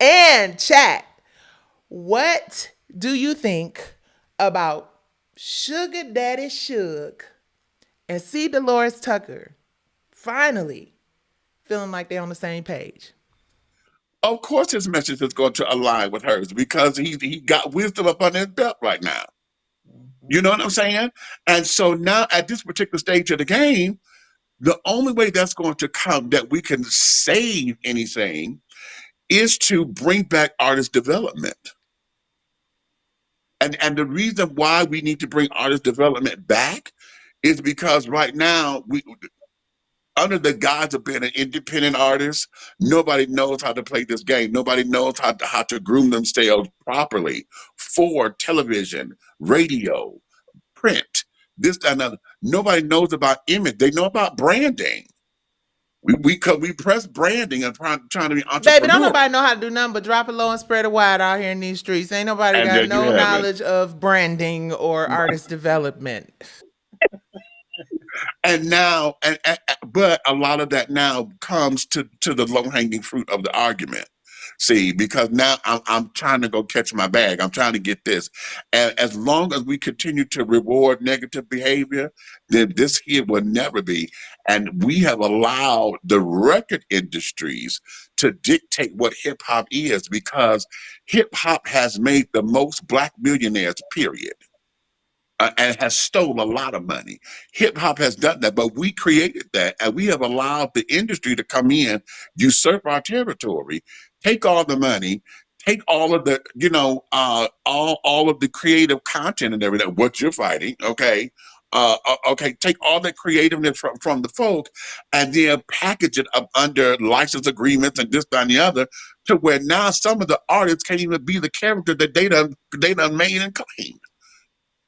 And chat, what do you think about Sugar Daddy Suge and C. Delores Tucker finally feeling like they're on the same page? Of course, his message is going to align with hers because he got wisdom up on his belt right now. You know what I'm saying? And so now at this particular stage of the game, the only way that's going to come that we can save anything is to bring back artist development. And the reason why we need to bring artist development back is because right now we under the guise of being an independent artist, nobody knows how to play this game. Nobody knows how to groom themselves properly for television, radio, print, this, that, and other. Nobody knows about image. They know about branding. We press branding and trying to be Baby, don't entrepreneurial. nobody know how to do nothing but drop it low and spread it wide out here in these streets. Ain't nobody And got there you no have it. knowledge of branding or artist development. And now, but a lot of that now comes to the low hanging fruit of the argument. See, because now I'm trying to go catch my bag. I'm trying to get this. And as long as we continue to reward negative behavior, then this here will never be. And we have allowed the record industries to dictate what hip hop is because hip hop has made the most black millionaires, period, and has stole a lot of money. Hip hop has done that, but we created that, and we have allowed the industry to come in, usurp our territory, take all the money, take all of the, all of the creative content and everything. What you're fighting, okay? Okay, take all the creativeness from the folk and then package it up under license agreements and this, that, and the other, to where now some of the artists can't even be the character that they done made and claimed.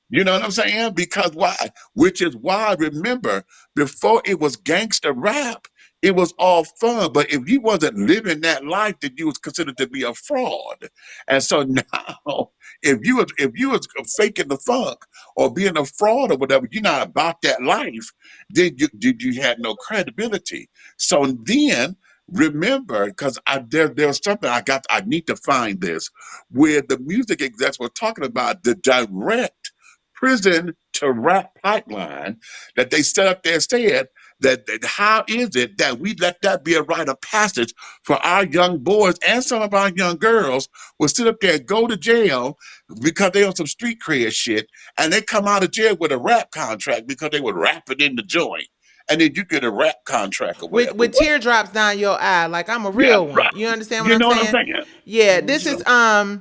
You know what I'm saying? Because why? Which is why, remember, before it was gangster rap, it was all fun. But if you wasn't living that life, then you was considered to be a fraud. And so now, if you was faking the funk or being a fraud or whatever, you're not about that life, then you had no credibility. So then remember, because there's something I need to find this, where the music execs were talking about the direct prison to rap pipeline that they set up there said that how is it that we let that be a rite of passage for our young boys and some of our young girls will sit up there and go to jail because they on some street cred shit and they come out of jail with a rap contract because they would rap it in the joint and then you get a rap contract or with whatever. with What? teardrops down your eye, like I'm a Yeah, real one. right. You understand what You I'm know what I'm saying? saying? Yeah, this is So,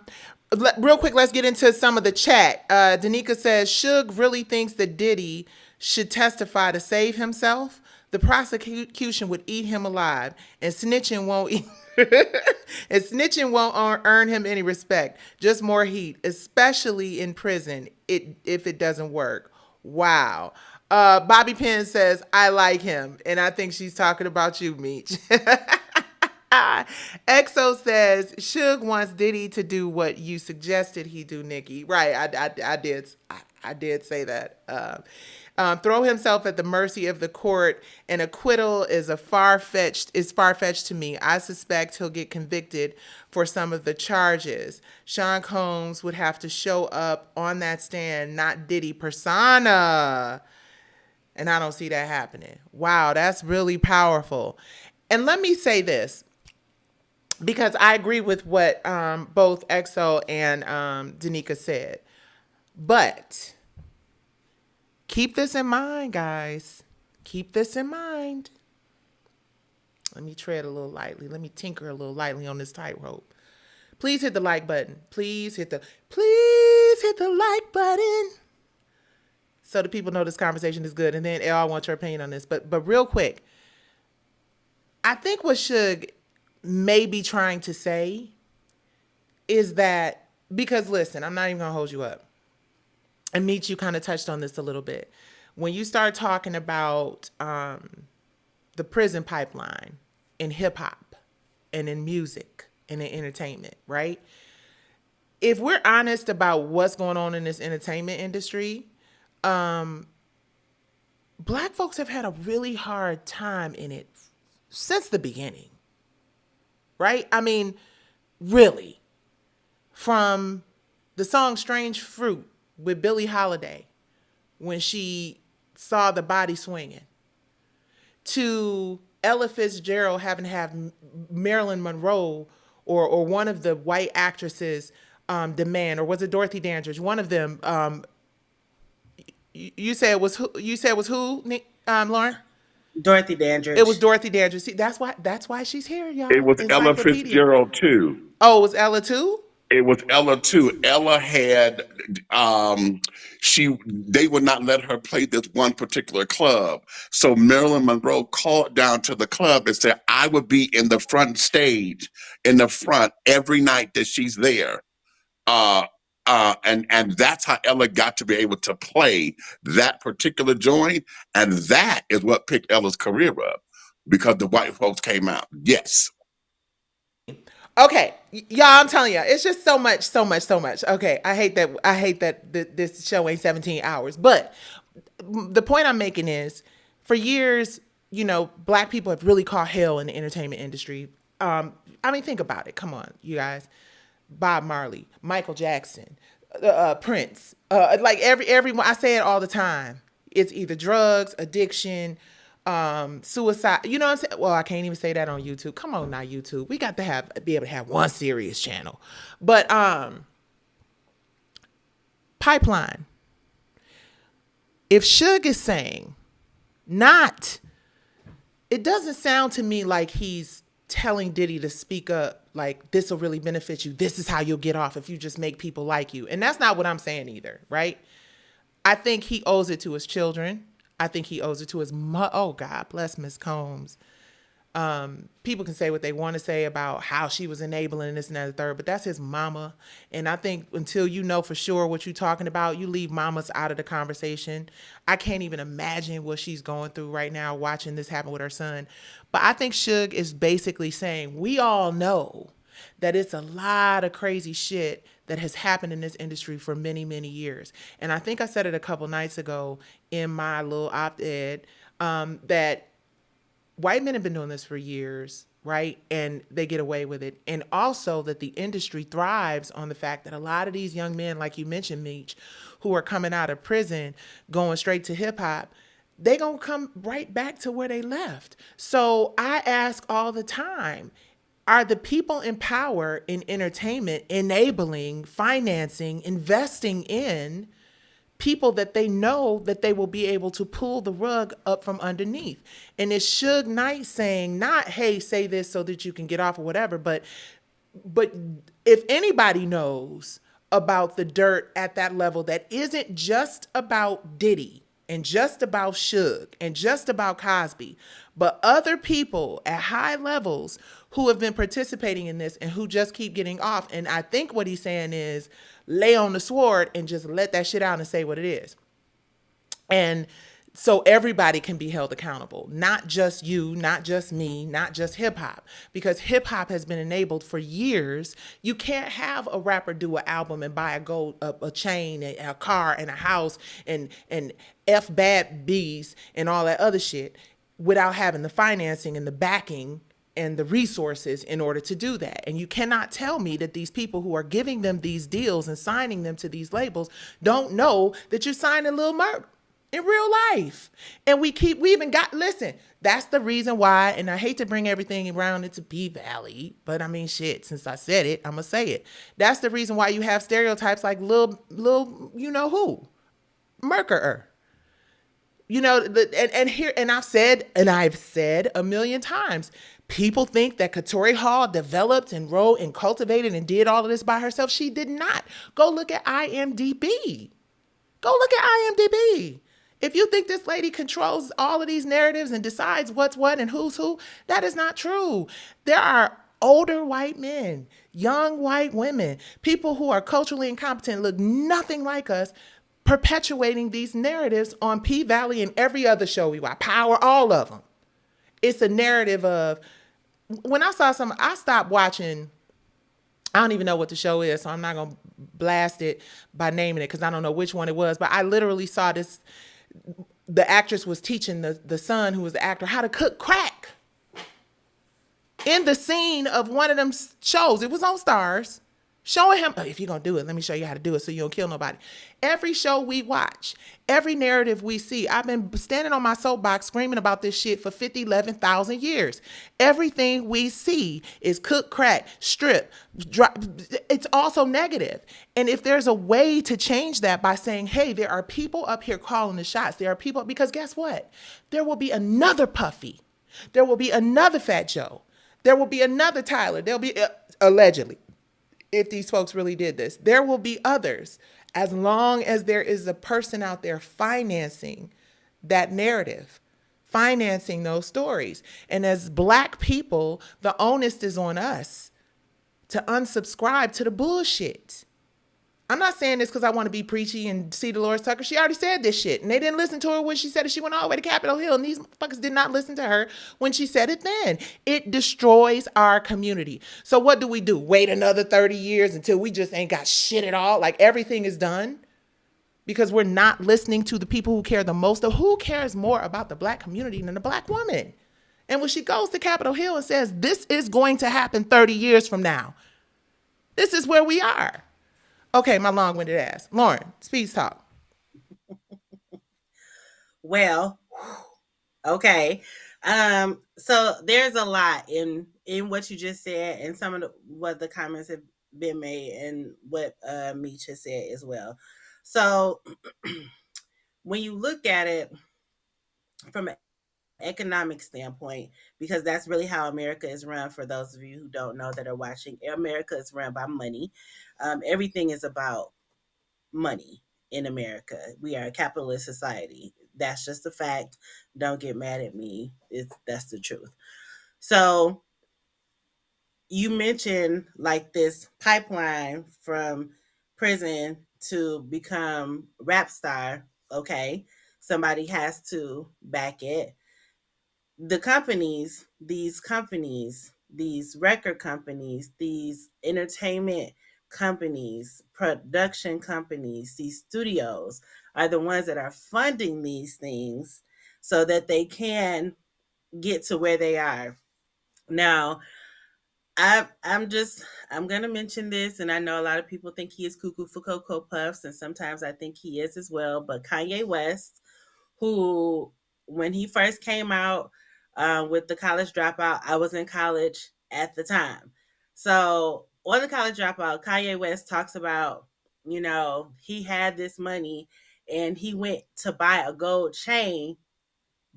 real quick, let's get into some of the chat. Danica says Suge really thinks that Diddy should testify to save himself. The prosecution would eat him alive, and snitching won't eat. And snitching won't earn him any respect, just more heat, especially in prison. If it doesn't work. Wow. Bobby Penn says, I like him. And I think she's talking about you, Meech. EXO says, Suge wants Diddy to do what you suggested he do, Nicci. Right, I did say that. Throw himself at the mercy of the court. An acquittal is far fetched to me. I suspect he'll get convicted for some of the charges. Sean Combs would have to show up on that stand, not Diddy persona. And I don't see that happening. Wow, that's really powerful. And let me say this, because I agree with what both EXO and Danica said. But keep this in mind, guys. Keep this in mind. Let me tread a little lightly. Let me tinker a little lightly on this tightrope. Please hit the like button. Please hit the like button. So the people know this conversation is good. And then I want your opinion on this. But real quick, I think what Suge may be trying to say is that, because listen, I'm not even gonna hold you up. And Meet, you kind of touched on this a little bit. When you start talking about the prison pipeline in hip hop and in music and in entertainment, right? If we're honest about what's going on in this entertainment industry, black folks have had a really hard time in it since the beginning, right? I mean, Really. From the song Strange Fruit with Billie Holiday, when she saw the body swinging, to Ella Fitzgerald having to have Marilyn Monroe or one of the white actresses demand, or was it Dorothy Dandridge? One of them. You said it was who? You said it was who? Lauren? Dorothy It was Dandridge. Dorothy Dandridge. See, that's why she's here, It y'all. was Ella Encyclopedia. Fitzgerald too. Oh, it was Ella too? It was Ella too. Ella had she they would not let her play this one particular club. So Marilyn Monroe called down to the club and said, I would be in the front stage in the front every night that she's there. Uh and that's how Ella got to be able to play that particular joint. And that is what picked Ella's career up because the white folks came out. Yes. Okay, y'all, I'm telling you, it's just so much, so much, so much. Okay, I hate that. I hate that this show ain't 17 hours. But the point I'm making is, for years, black people have really caught hell in the entertainment industry. I mean, think about it. Come on, you guys. Bob Marley, Michael Jackson, Prince. Like everyone, I say it all the time. It's either drugs, addiction, suicide. You know what I'm saying? Well, I can't even say that on YouTube. Come on now, YouTube. We got to be able to have one serious channel. But Pipeline. If Suge is saying not, it doesn't sound to me like he's telling Diddy to speak up, like, this will really benefit you. This is how you'll get off if you just make people like you. And that's not what I'm saying either, right? I think he owes it to his children. I think he owes it to his oh, God bless Miss Combs. People can say what they want to say about how she was enabling this and that and the third, but that's his mama. And I think until you know for sure what you're talking about, you leave mamas out of the conversation. I can't even imagine what she's going through right now watching this happen with her son. But I think Suge is basically saying, we all know that it's a lot of crazy shit that has happened in this industry for many, many years. And I think I said it a couple nights ago in my little op-ed, that white men have been doing this for years, right? And they get away with it. And also that the industry thrives on the fact that a lot of these young men, like you mentioned, Meech, who are coming out of prison, going straight to hip hop, they gonna come right back to where they left. So I ask all the time, are the people in power in entertainment enabling, financing, investing in people that they know that they will be able to pull the rug up from underneath? And it's Suge Knight saying, not, hey, say this so that you can get off or whatever, but if anybody knows about the dirt at that level that isn't just about Diddy and just about Suge and just about Cosby, but other people at high levels who have been participating in this and who just keep getting off. And I think what he's saying is, lay on the sword and just let that shit out and say what it is. And so everybody can be held accountable, not just you, not just me, not just hip hop, because hip hop has been enabled for years. You can't have a rapper do an album and buy a chain, a car, and a house, and F bad bees and all that other shit without having the financing and the backing and the resources in order to do that. And you cannot tell me that these people who are giving them these deals and signing them to these labels don't know that you're signing Lil Murder in real life. And we even got, listen, that's the reason why, and I hate to bring everything around into P Valley, but I mean, shit, since I said it, I'm gonna say it. That's the reason why you have stereotypes like Lil you know who, murderer. And I've said a million times, people think that Katori Hall developed and wrote and cultivated and did all of this by herself. She did not. Go look at IMDb. Go look at IMDb. If you think this lady controls all of these narratives and decides what's what and who's who, that is not true. There are older white men, young white women, people who are culturally incompetent, look nothing like us, perpetuating these narratives on P Valley and every other show we watch, Power, all of them. It's a narrative of, when I saw some, I stopped watching. I don't even know what the show is, so I'm not going to blast it by naming it because I don't know which one it was, but I literally saw this. The actress was teaching the son, who was the actor, how to cook crack. in the scene of one of them shows. It was on Stars, showing him, oh, if you're gonna do it, let me show you how to do it so you don't kill nobody. Every show we watch, every narrative we see, I've been standing on my soapbox screaming about this shit for 50, 11,000 years. Everything we see is cook, crack, strip, drop. It's also negative. And if there's a way to change that by saying, hey, there are people up here calling the shots, there are people, because guess what? There will be another Puffy. There will be another Fat Joe. There will be another Tyler. There'll be, allegedly, if these folks really did this, there will be others, as long as there is a person out there financing that narrative, financing those stories. And as Black people, the onus is on us to unsubscribe to the bullshit. I'm not saying this because I want to be preachy and see Delores Tucker. She already said this shit, and they didn't listen to her when she said it. She went all the way to Capitol Hill, and these fuckers did not listen to her when she said it then. It destroys our community. So what do? Wait another 30 years until we just ain't got shit at all? Like everything is done? Because we're not listening to the people who care the most. Of who cares more about the Black community than the Black woman? And when she goes to Capitol Hill and says, this is going to happen 30 years from now, this is where we are. Okay, my long-winded ass. Lauren, speed talk. Well, okay. So there's a lot in what you just said, and some of what the comments have been made, and what Meech has said as well. So when you look at it from an economic standpoint, because that's really how America is run. For those of you who don't know that are watching, America is run by money. Everything is about money in America. We are a capitalist society. That's just a fact. Don't get mad at me. That's the truth. So you mentioned like this pipeline from prison to become rap star. Okay. Somebody has to back it. The companies, these record companies, these entertainment companies, production companies, these studios are the ones that are funding these things so that they can get to where they are. Now, I'm gonna mention this, and I know a lot of people think he is cuckoo for Cocoa Puffs, and sometimes I think he is as well. But Kanye West, who when he first came out with the College Dropout, I was in college at the time. So on the College Dropout, Kanye West talks about, he had this money and he went to buy a gold chain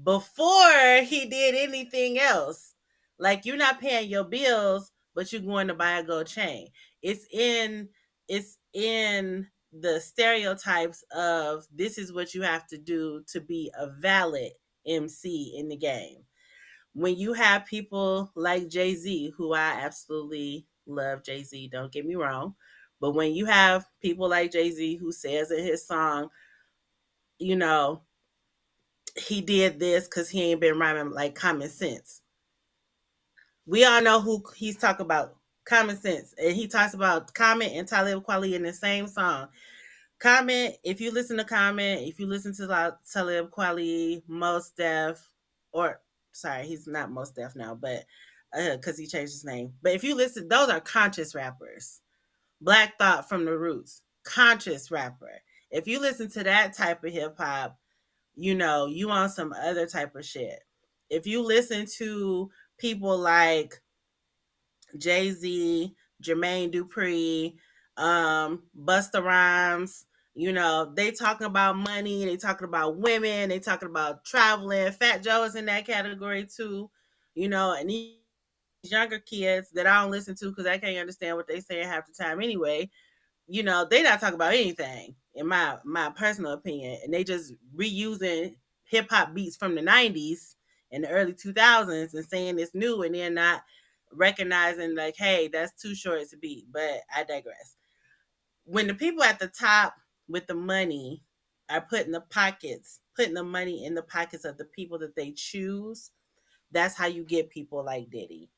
before he did anything else. Like, you're not paying your bills, but you're going to buy a gold chain. It's in the stereotypes of this is what you have to do to be a valid MC in the game. When you have people like JayZ, who I absolutely love JayZ, don't get me wrong, but when you have people like JayZ who says in his song, you know, he did this because he ain't been rhyming like common sense. We all know who he's talking about, common sense. And he talks about Common and Talib Kweli in the same song. Common, if you listen to Common, if you listen to Talib Kweli, Mos Def, or sorry, he's not Mos Def now, but because he changed his name. But if you listen, those are conscious rappers. Black Thought from the Roots, conscious rapper. If you listen to that type of hip hop, you on some other type of shit. If you listen to people like JayZ, Jermaine Dupri, Busta Rhymes, they talking about money, they talking about women, they talking about traveling. Fat Joe is in that category too, and these younger kids that I don't listen to because I can't understand what they say half the time anyway. They not talking about anything in my personal opinion, and they just reusing hip hop beats from the 90s and the early 2000s and saying it's new, and then not recognizing like, hey, that's too short to beat. But I digress. When the people at the top with the money are putting the money in the pockets of the people that they choose, that's how you get people like Diddy.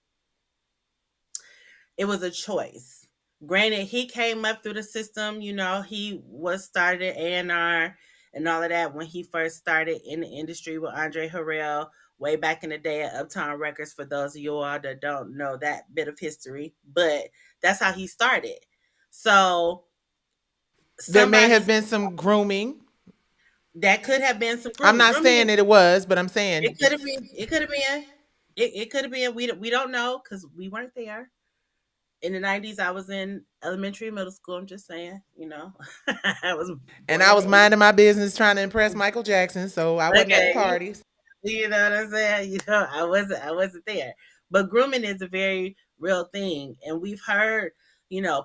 It was a choice. Granted, he came up through the system. He was started A&R and all of that when he first started in the industry with Andre Harrell, way back in the day at Uptown Records, for those of you all that don't know that bit of history. But that's how he started. So There may somebody have been some grooming. that could have been some I'm grooming. not saying Grooming, that it was, but I'm it saying could have been. It could have been. It could have been. We don't know because we weren't there. In the 90s, I was in elementary and middle school. I'm just saying, I was and born I in was the 80s. minding my business trying to impress Michael Jackson, so I wasn't at the Okay. parties. You know what I'm saying? I wasn't there. But grooming is a very real thing. And we've heard,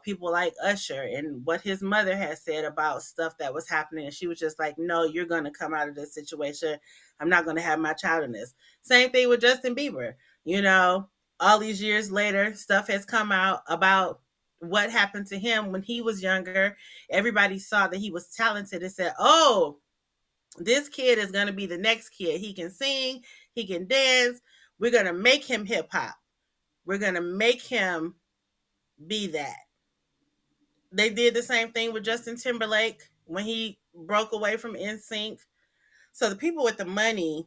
people like Usher and what his mother has said about stuff that was happening. And she was just like, no, you're gonna come out of this situation. I'm not gonna have my child in this. Same thing with Justin Bieber. You know, all these years later, stuff has come out about what happened to him when he was younger. Everybody saw that he was talented and said, oh, this kid is going to be the next kid. He can sing, he can dance. We're going to make him hip hop. We're going to make him be that. They did the same thing with Justin Timberlake when he broke away from NSYNC. So the people with the money,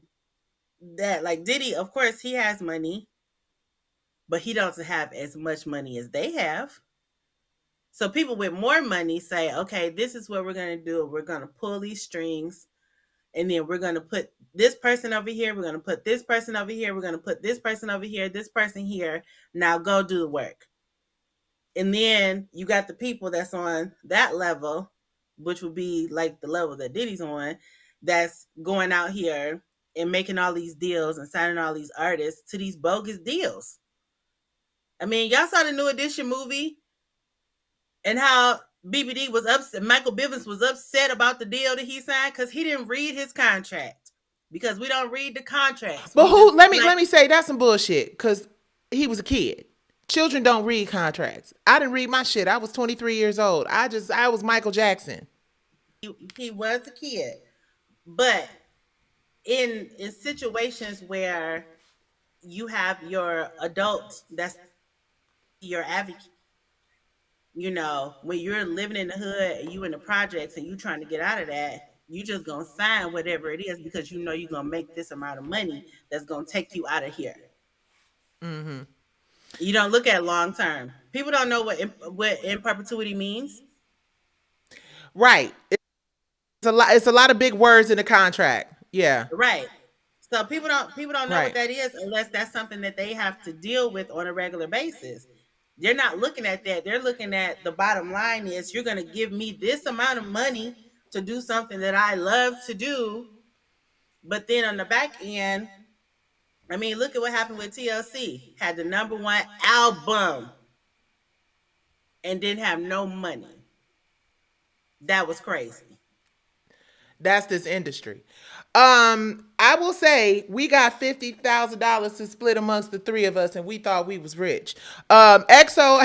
that like Diddy, of course he has money, but he doesn't have as much money as they have. So people with more money say, okay, this is what we're going to do. We're going to pull these strings, and then we're going to put this person over here. We're going to put this person over here. We're going to put this person over here, this person here. Now go do the work. And then you got the people that's on that level, which would be like the level that Diddy's on, that's going out here and making all these deals and signing all these artists to these bogus deals. I mean, y'all saw the New Edition movie and how BBD was upset. Michael Bivins was upset about the deal that he signed because he didn't read his contract. Because we don't read the contracts. But We who? just Let me like let me say that's some bullshit. Because he was a kid. Children don't read contracts. I didn't read my shit. I was 23 years old. I was Michael Jackson. he was a kid. But in situations where you have your adult that's your advocate, when you're living in the hood and you in the projects and you trying to get out of that, you just gonna sign whatever it is because you know you're gonna make this amount of money that's gonna take you out of here. Mm-hmm. You don't look at long term. People don't know what in perpetuity means. Right. It's a lot. It's a lot of big words in the contract. Yeah. Right. So people don't know what Right. that is unless that's something that they have to deal with on a regular basis. They're not looking at that. They're looking at the bottom line is you're going to give me this amount of money to do something that I love to do, but then on the back end, I mean, look at what happened with TLC. Had the number one album and didn't have no money. That was crazy. That's this industry. I will say we got $50,000 to split amongst the three of us, and we thought we was rich. EXO,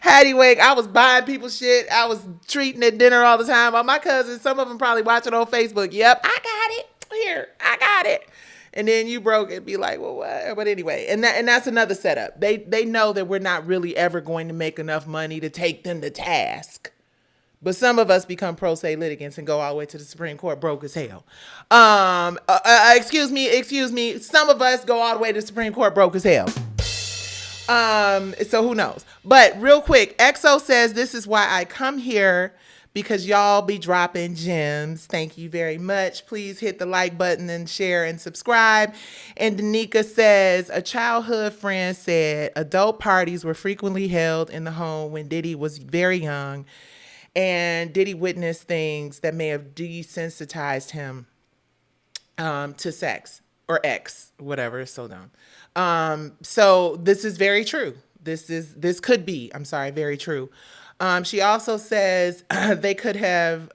Hattie Wake. I was buying people shit. I was treating at dinner all the time. All my cousins, some of them probably watching on Facebook. Yep, I got it. Here, I got it. And then you broke it, be like, well, what? But anyway, and that's another setup. They know that we're not really ever going to make enough money to take them to task. But some of us become pro se litigants and go all the way to the Supreme Court broke as hell. Excuse me. Some of us go all the way to the Supreme Court broke as hell. So who knows? But real quick, EXO says this is why I come here because y'all be dropping gems. Thank you very much. Please hit the like button and share and subscribe. And Danica says a childhood friend said adult parties were frequently held in the home when Diddy was very young. And Diddy witnessed things that may have desensitized him to sex or X, whatever. It's so dumb. So this is very true. This could be, I'm sorry, very true. She also says they could have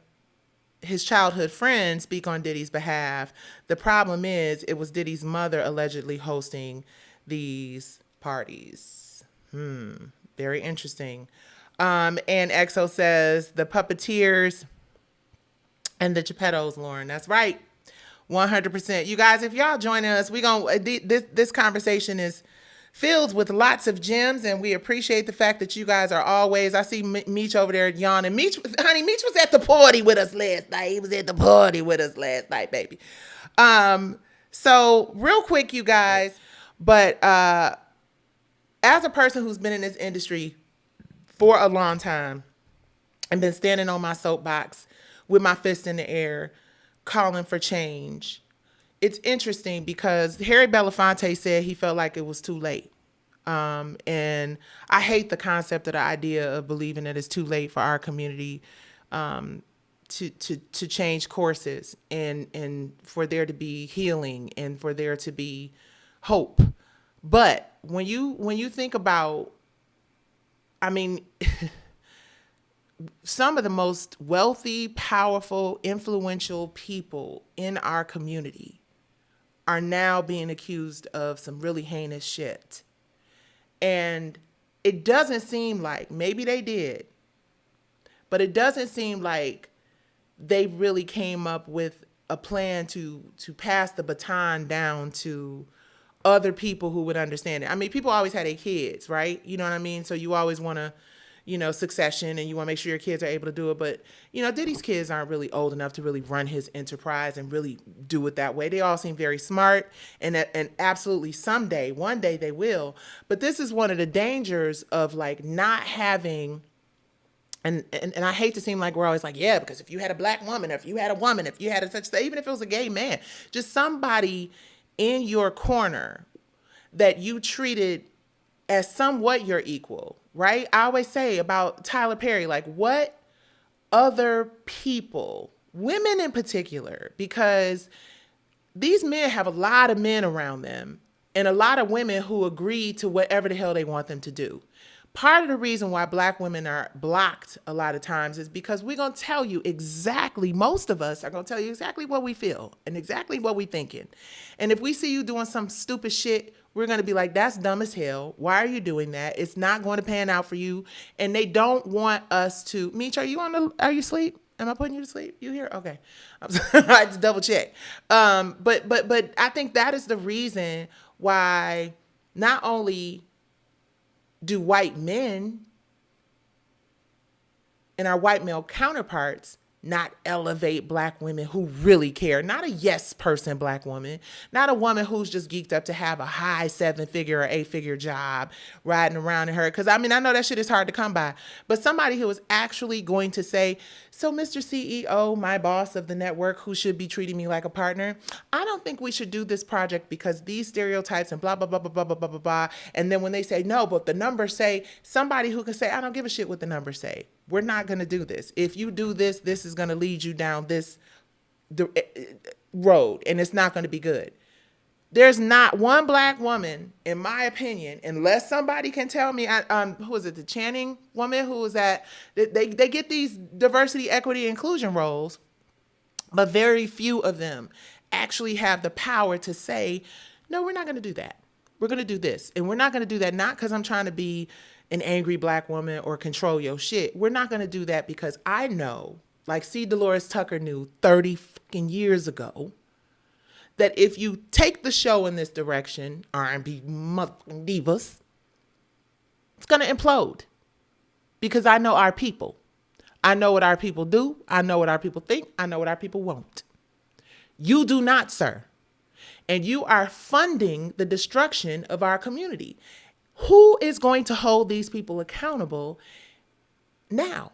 his childhood friend speak on Diddy's behalf. The problem is it was Diddy's mother allegedly hosting these parties. Very interesting. And EXO says the puppeteers and the Geppettos, Lauren. That's right. 100%. You guys, if y'all joining us, this conversation is filled with lots of gems, and we appreciate the fact that you guys are always. I see Meech over there yawning. Meech was at the party with us last night. He was at the party with us last night, baby. So real quick, you guys, but as a person who's been in this industry for a long time and been standing on my soapbox with my fist in the air, calling for change, it's interesting because Harry Belafonte said he felt like it was too late. And I hate the concept of the idea of believing that it's too late for our community to change courses and for there to be healing and for there to be hope. But when you think about, I mean, some of the most wealthy, powerful, influential people in our community are now being accused of some really heinous shit. And it doesn't seem like, maybe they did, but it doesn't seem like they really came up with a plan to pass the baton down to other people who would understand it. I mean, people always had their kids, right? You know what I mean? So you always want to, succession, and you want to make sure your kids are able to do it. But, Diddy's kids aren't really old enough to really run his enterprise and really do it that way. They all seem very smart, and absolutely someday, one day they will. But this is one of the dangers of like not having, and I hate to seem like we're always like, yeah, because if you had a black woman, or if you had a woman, if you had a such, even if it was a gay man, just somebody in your corner that you treated as somewhat your equal, right? I always say about Tyler Perry, like, what other people, women in particular, because these men have a lot of men around them and a lot of women who agree to whatever the hell they want them to do. Part of the reason why black women are blocked a lot of times is because we're going to tell you exactly, most of us are going to tell you exactly what we feel and exactly what we thinking. And if we see you doing some stupid shit, we're going to be like, that's dumb as hell. Why are you doing that? It's not going to pan out for you. And they don't want us to, Meech, are you asleep? Am I putting you to sleep? You here? Okay. I had to double check. But I think that is the reason why not only do white men and our white male counterparts not elevate black women who really care. Not a yes person black woman, not a woman who's just geeked up to have a high 7-figure or 8-figure job riding around in her. Because I mean, I know that shit is hard to come by, but somebody who is actually going to say, so Mr. CEO, my boss of the network who should be treating me like a partner, I don't think we should do this project because these stereotypes and blah, blah, blah, blah, blah, blah, blah, blah, blah. And then when they say, no, but the numbers say, somebody who can say, I don't give a shit what the numbers say. We're not going to do this. If you do this, this is going to lead you down this road, and it's not going to be good. There's not one black woman, in my opinion, unless somebody can tell me, who is it, the Channing woman who is at, they get these diversity, equity, inclusion roles, but very few of them actually have the power to say, no, we're not going to do that. We're going to do this. And we're not going to do that not because I'm trying to be an angry black woman or control your shit. We're not going to do that because I know, like Delores Tucker knew 30 fucking years ago, that if you take the show in this direction, R&B divas, it's going to implode. Because I know our people. I know what our people do. I know what our people think. I know what our people won't. You do not, sir. And you are funding the destruction of our community. Who is going to hold these people accountable now?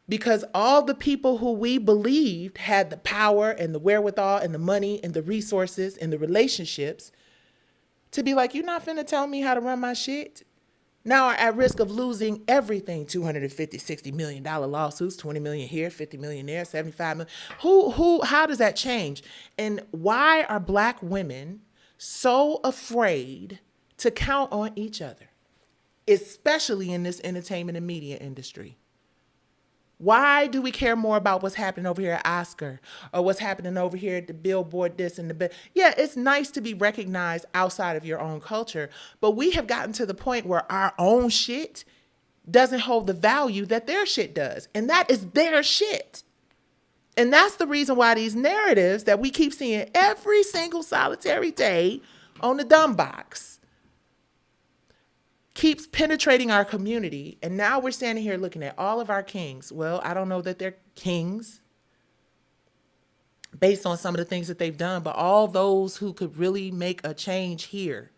Because all the people who we believed had the power and the wherewithal and the money and the resources and the relationships to be like, you're not finna tell me how to run my shit, now are at risk of losing everything. $250, $60 million lawsuits, 20 million here, 50 million there, 75 million. How does that change? And why are black women so afraid to count on each other, especially in this entertainment and media industry? Why do we care more about what's happening over here at Oscar or what's happening over here at the Billboard this and the... Yeah, it's nice to be recognized outside of your own culture, but we have gotten to the point where our own shit doesn't hold the value that their shit does. And that is their shit. And that's the reason why these narratives that we keep seeing every single solitary day on the dumb box keeps penetrating our community. And now we're standing here looking at all of our kings. Well, I don't know that they're kings. based on some of the things that they've done, but all those who could really make a change here,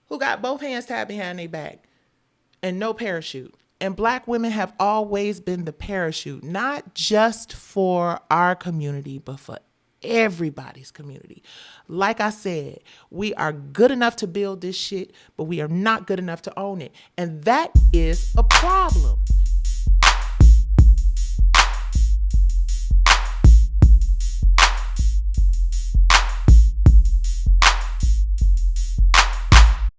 who got both hands tied behind their back and no parachute. And Black women have always been the parachute, not just for our community, but for everybody's community. Like I said, we are good enough to build this shit, but we are not good enough to own it. And that is a problem.